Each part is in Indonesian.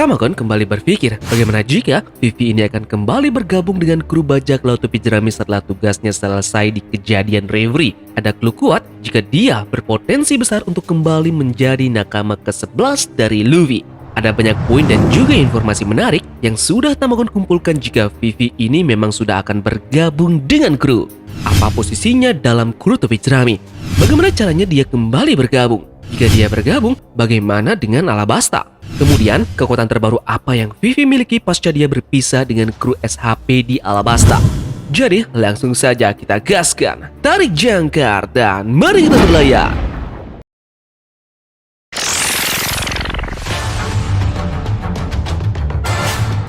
Tamagon kembali berpikir bagaimana jika Vivi ini akan kembali bergabung dengan kru bajak laut topi jerami setelah tugasnya selesai di kejadian Reverie. Ada clue kuat jika dia berpotensi besar untuk kembali menjadi nakama ke-11 dari Luffy. Ada banyak poin dan juga informasi menarik yang sudah Tamagon kumpulkan jika Vivi ini memang sudah akan bergabung dengan kru. Apa posisinya dalam kru topi jerami? Bagaimana caranya dia kembali bergabung? Jika dia bergabung, bagaimana dengan Alabasta? Kemudian, kekuatan terbaru apa yang Vivi miliki pasca dia berpisah dengan kru SHP di Alabasta? Jadi, langsung saja kita gaskan. Tarik jangkar dan mari kita berlayar.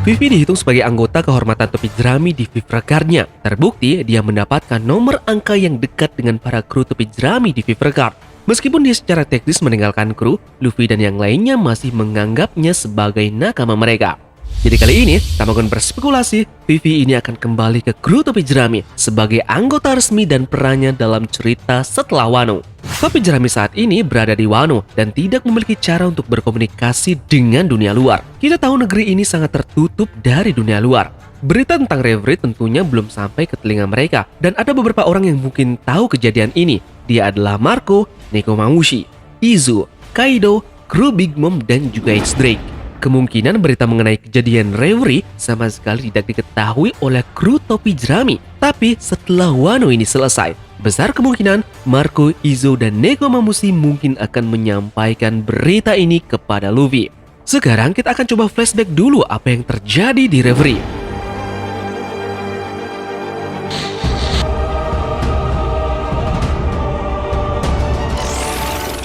Vivi dihitung sebagai anggota kehormatan topi jerami di Vivre Guard-nya. Terbukti dia mendapatkan nomor angka yang dekat dengan para kru topi jerami di Vivre Guard. Meskipun dia secara teknis meninggalkan kru, Luffy dan yang lainnya masih menganggapnya sebagai nakama mereka. Jadi kali ini, Tamagon berspekulasi Vivi ini akan kembali ke kru topi jerami sebagai anggota resmi dan perannya dalam cerita setelah Wano. Topi jerami saat ini berada di Wano dan tidak memiliki cara untuk berkomunikasi dengan dunia luar. Kita tahu negeri ini sangat tertutup dari dunia luar. Berita tentang Reverie tentunya belum sampai ke telinga mereka, dan ada beberapa orang yang mungkin tahu kejadian ini. Dia adalah Marco, Nekomamushi, Izuo, Kaido, kru Big Mom, dan juga X-Drake. Kemungkinan berita mengenai kejadian Reverie sama sekali tidak diketahui oleh kru topi jerami. Tapi setelah Wano ini selesai, besar kemungkinan Marco, Izuo, dan Nekomamushi mungkin akan menyampaikan berita ini kepada Luffy. Sekarang kita akan coba flashback dulu apa yang terjadi di Reverie.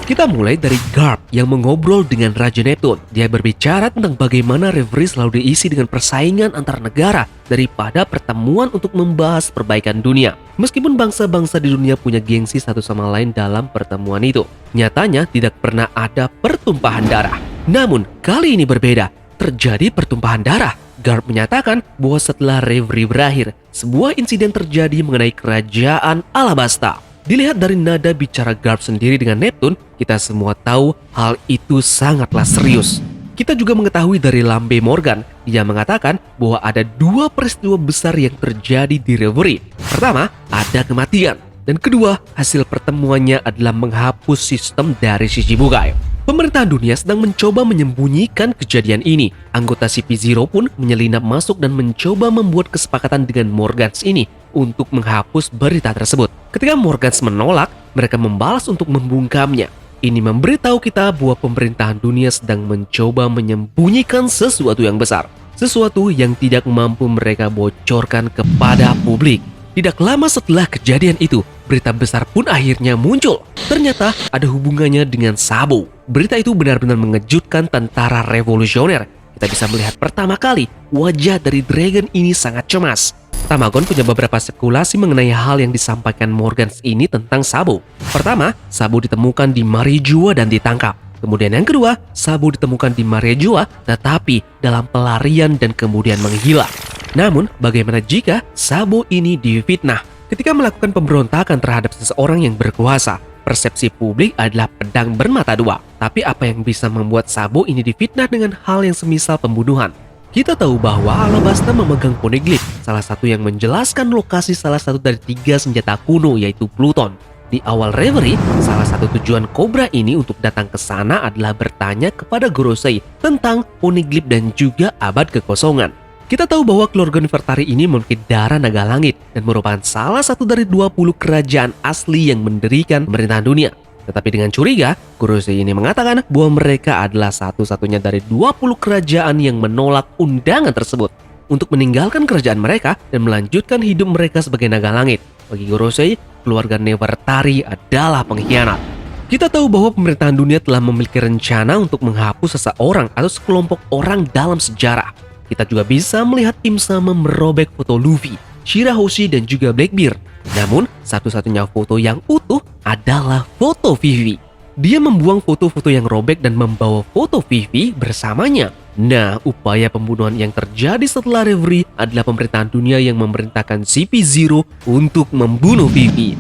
Kita mulai dari Garp yang mengobrol dengan Raja Neptune. Dia berbicara tentang bagaimana Reverie selalu diisi dengan persaingan antar negara daripada pertemuan untuk membahas perbaikan dunia. Meskipun bangsa-bangsa di dunia punya gengsi satu sama lain dalam pertemuan itu, nyatanya tidak pernah ada pertumpahan darah. Namun, kali ini berbeda. Terjadi pertumpahan darah. Garp menyatakan bahwa setelah Reverie berakhir, sebuah insiden terjadi mengenai kerajaan Alabasta. Dilihat dari nada bicara Garp sendiri dengan Neptune, kita semua tahu hal itu sangatlah serius. Kita juga mengetahui dari Lambe Morgan, dia mengatakan bahwa ada dua peristiwa besar yang terjadi di Reverie. Pertama, ada kematian. Dan kedua, hasil pertemuannya adalah menghapus sistem dari Shichibukai. Pemerintahan dunia sedang mencoba menyembunyikan kejadian ini. Anggota CP0 pun menyelinap masuk dan mencoba membuat kesepakatan dengan Morgans ini untuk menghapus berita tersebut. Ketika Morgans menolak, mereka membalas untuk membungkamnya. Ini memberitahu kita bahwa pemerintahan dunia sedang mencoba menyembunyikan sesuatu yang besar. Sesuatu yang tidak mampu mereka bocorkan kepada publik. Tidak lama setelah kejadian itu, berita besar pun akhirnya muncul. Ternyata ada hubungannya dengan Sabo. Berita itu benar-benar mengejutkan tentara revolusioner. Kita bisa melihat pertama kali wajah dari Dragon ini sangat cemas. Tamagon punya beberapa spekulasi mengenai hal yang disampaikan Morgans ini tentang Sabo. Pertama, Sabo ditemukan di Marijua dan ditangkap. Kemudian yang kedua, Sabo ditemukan di Marijua tetapi dalam pelarian dan kemudian menghilang. Namun, bagaimana jika Sabo ini difitnah? Ketika melakukan pemberontakan terhadap seseorang yang berkuasa, persepsi publik adalah pedang bermata dua. Tapi apa yang bisa membuat Sabo ini difitnah dengan hal yang semisal pembunuhan? Kita tahu bahwa Alabasta memegang poneglyph, salah satu yang menjelaskan lokasi salah satu dari 3 senjata kuno yaitu Pluton. Di awal Reverie, salah satu tujuan Cobra ini untuk datang ke sana adalah bertanya kepada Gorosei tentang poneglyph dan juga abad kekosongan. Kita tahu bahwa keluarga Nefertari ini memiliki darah naga langit dan merupakan salah satu dari 20 kerajaan asli yang mendirikan pemerintahan dunia. Tetapi dengan curiga, Gorosei ini mengatakan bahwa mereka adalah satu-satunya dari 20 kerajaan yang menolak undangan tersebut untuk meninggalkan kerajaan mereka dan melanjutkan hidup mereka sebagai naga langit. Bagi Gorosei, keluarga Nefertari adalah pengkhianat. Kita tahu bahwa pemerintahan dunia telah memiliki rencana untuk menghapus seseorang atau sekelompok orang dalam sejarah. Kita juga bisa melihat Im Sama merobek foto Luffy, Shirahoshi, dan juga Blackbeard. Namun, satu-satunya foto yang utuh adalah foto Vivi. Dia membuang foto-foto yang robek dan membawa foto Vivi bersamanya. Nah, upaya pembunuhan yang terjadi setelah Reverie adalah pemerintahan dunia yang memerintahkan CP0 untuk membunuh Vivi.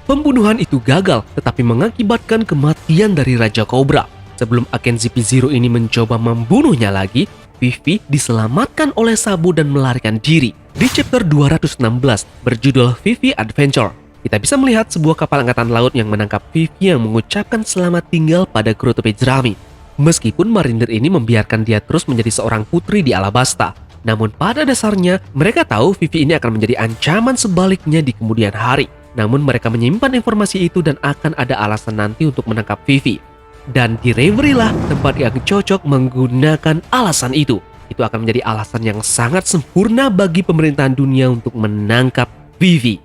Pembunuhan itu gagal, tetapi mengakibatkan kematian dari Raja Cobra. Sebelum agen CP0 ini mencoba membunuhnya lagi, Vivi diselamatkan oleh Sabo dan melarikan diri. Di chapter 216 berjudul Vivi Adventure, kita bisa melihat sebuah kapal angkatan laut yang menangkap Vivi yang mengucapkan selamat tinggal pada kru topi jerami. Meskipun marinir ini membiarkan dia terus menjadi seorang putri di Alabasta, namun pada dasarnya mereka tahu Vivi ini akan menjadi ancaman sebaliknya di kemudian hari. Namun mereka menyimpan informasi itu dan akan ada alasan nanti untuk menangkap Vivi. Dan di Reverie lah tempat yang cocok menggunakan alasan itu. Itu akan menjadi alasan yang sangat sempurna bagi pemerintahan dunia untuk menangkap Vivi.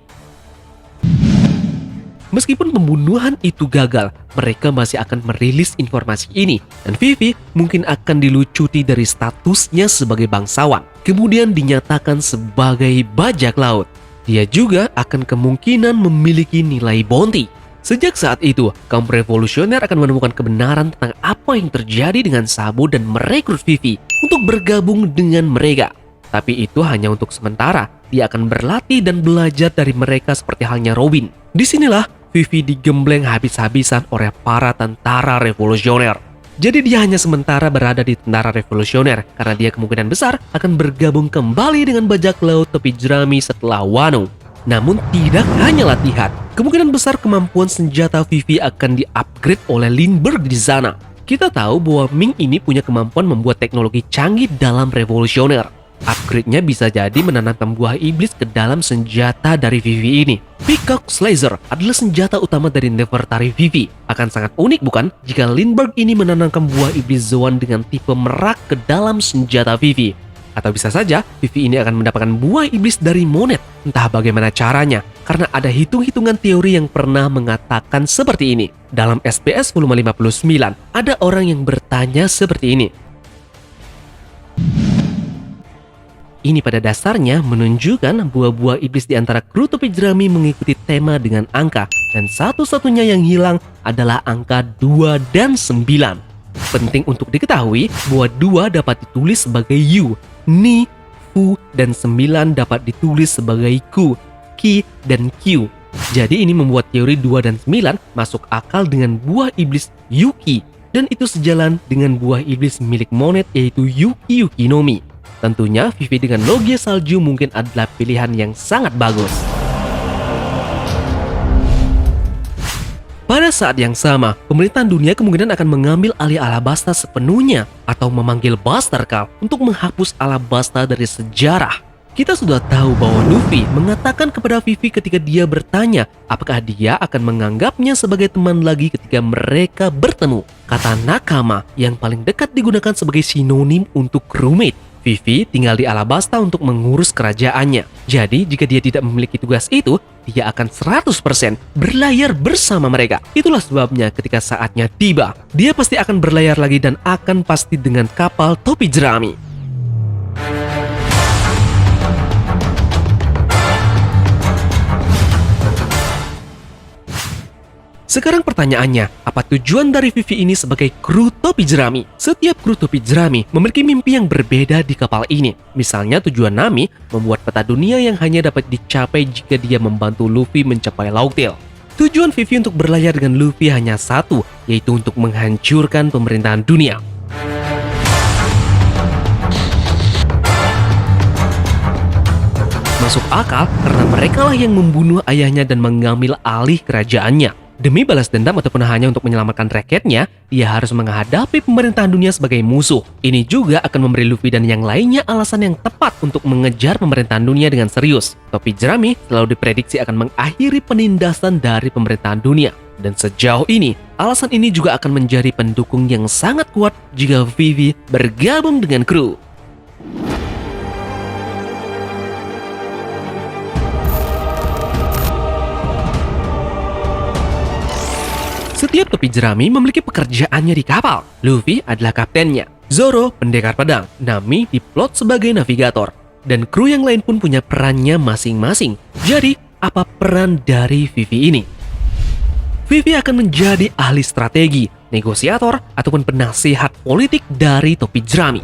Meskipun pembunuhan itu gagal, mereka masih akan merilis informasi ini. Dan Vivi mungkin akan dilucuti dari statusnya sebagai bangsawan. Kemudian dinyatakan sebagai bajak laut. Dia juga akan kemungkinan memiliki nilai bounty. Sejak saat itu, kaum revolusioner akan menemukan kebenaran tentang apa yang terjadi dengan Sabo dan merekrut Vivi untuk bergabung dengan mereka. Tapi itu hanya untuk sementara. Dia akan berlatih dan belajar dari mereka seperti halnya Robin. Disinilah Vivi digembleng habis-habisan oleh para tentara revolusioner. Jadi dia hanya sementara berada di tentara revolusioner karena dia kemungkinan besar akan bergabung kembali dengan bajak laut topi jerami setelah Wano. Namun tidak hanya latihan, kemungkinan besar kemampuan senjata Vivi akan di-upgrade oleh Lindbergh di sana. Kita tahu bahwa Ming ini punya kemampuan membuat teknologi canggih dalam revolusioner. Upgrade-nya bisa jadi menanamkan buah iblis ke dalam senjata dari Vivi ini. Peacock's Laser adalah senjata utama dari Nefertari Vivi. Akan sangat unik bukan jika Lindbergh ini menanamkan buah iblis Zoan dengan tipe merak ke dalam senjata Vivi. Atau bisa saja Vivi ini akan mendapatkan buah iblis dari Monet. Entah bagaimana caranya, karena ada hitung-hitungan teori yang pernah mengatakan seperti ini. Dalam SPS volume 59, ada orang yang bertanya seperti ini. Ini pada dasarnya menunjukkan buah-buah iblis di antara kru topi jerami mengikuti tema dengan angka, dan satu-satunya yang hilang adalah angka 2 dan 9. Penting untuk diketahui bahwa 2 dapat ditulis sebagai Yu, Ni, Fu, dan 9 dapat ditulis sebagai Ku, Ki, dan Q. Jadi ini membuat teori 2 dan 9 masuk akal dengan buah iblis Yuki, dan itu sejalan dengan buah iblis milik Monet yaitu Yuki Yukinomi. Tentunya Vivi dengan Logia Salju mungkin adalah pilihan yang sangat bagus. Pada saat yang sama, pemerintahan dunia kemungkinan akan mengambil alih Alabasta sepenuhnya atau memanggil Buster Call untuk menghapus Alabasta dari sejarah. Kita sudah tahu bahwa Luffy mengatakan kepada Vivi ketika dia bertanya apakah dia akan menganggapnya sebagai teman lagi ketika mereka bertemu. Kata nakama yang paling dekat digunakan sebagai sinonim untuk roommate. Vivi tinggal di Alabasta untuk mengurus kerajaannya. Jadi jika dia tidak memiliki tugas itu, dia akan 100% berlayar bersama mereka. Itulah sebabnya ketika saatnya tiba, dia pasti akan berlayar lagi dan akan pasti dengan kapal topi jerami. Sekarang pertanyaannya, apa tujuan dari Vivi ini sebagai kru topi jerami? Setiap kru topi jerami memiliki mimpi yang berbeda di kapal ini. Misalnya tujuan Nami membuat peta dunia yang hanya dapat dicapai jika dia membantu Luffy mencapai Laugtail. Tujuan Vivi untuk berlayar dengan Luffy hanya satu, yaitu untuk menghancurkan pemerintahan dunia. Masuk akal karena merekalah yang membunuh ayahnya dan mengambil alih kerajaannya. Demi balas dendam ataupun hanya untuk menyelamatkan rakyatnya, dia harus menghadapi pemerintahan dunia sebagai musuh. Ini juga akan memberi Luffy dan yang lainnya alasan yang tepat untuk mengejar pemerintahan dunia dengan serius. Topi jerami selalu diprediksi akan mengakhiri penindasan dari pemerintahan dunia. Dan sejauh ini, alasan ini juga akan menjadi pendukung yang sangat kuat jika Vivi bergabung dengan kru. Setiap topi jerami memiliki pekerjaannya di kapal. Luffy adalah kaptennya, Zoro pendekar pedang, Nami diplot sebagai navigator, dan kru yang lain pun punya perannya masing-masing. Jadi, apa peran dari Vivi ini? Vivi akan menjadi ahli strategi, negosiator, ataupun penasihat politik dari topi jerami.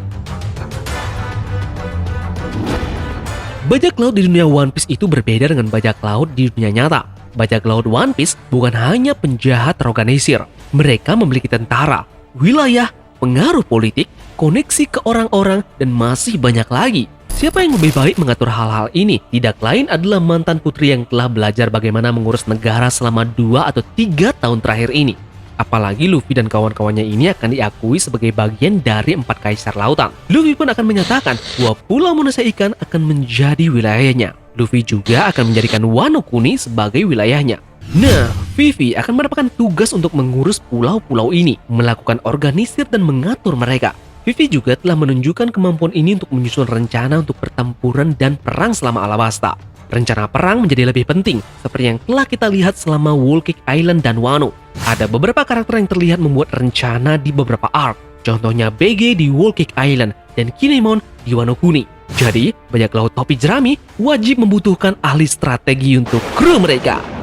Bajak laut di dunia One Piece itu berbeda dengan bajak laut di dunia nyata. Bajak laut One Piece bukan hanya penjahat terorganisir. Mereka memiliki tentara, wilayah, pengaruh politik, koneksi ke orang-orang, dan masih banyak lagi. Siapa yang lebih baik mengatur hal-hal ini? Tidak lain adalah mantan putri yang telah belajar bagaimana mengurus negara selama 2 atau 3 tahun terakhir ini. Apalagi Luffy dan kawan-kawannya ini akan diakui sebagai bagian dari 4 kaisar lautan. Luffy pun akan menyatakan bahwa Pulau Manusia Ikan akan menjadi wilayahnya. Luffy juga akan menjadikan Wano Kuni sebagai wilayahnya. Nah, Vivi akan mendapatkan tugas untuk mengurus pulau-pulau ini, melakukan organisir dan mengatur mereka. Vivi juga telah menunjukkan kemampuan ini untuk menyusun rencana untuk pertempuran dan perang selama Alabasta. Rencana perang menjadi lebih penting, seperti yang telah kita lihat selama Whole Cake Island dan Wano. Ada beberapa karakter yang terlihat membuat rencana di beberapa arc, contohnya BG di Whole Cake Island dan Kinemon di Wano Kuni. Jadi, banyak laut topi jerami wajib membutuhkan ahli strategi untuk kru mereka.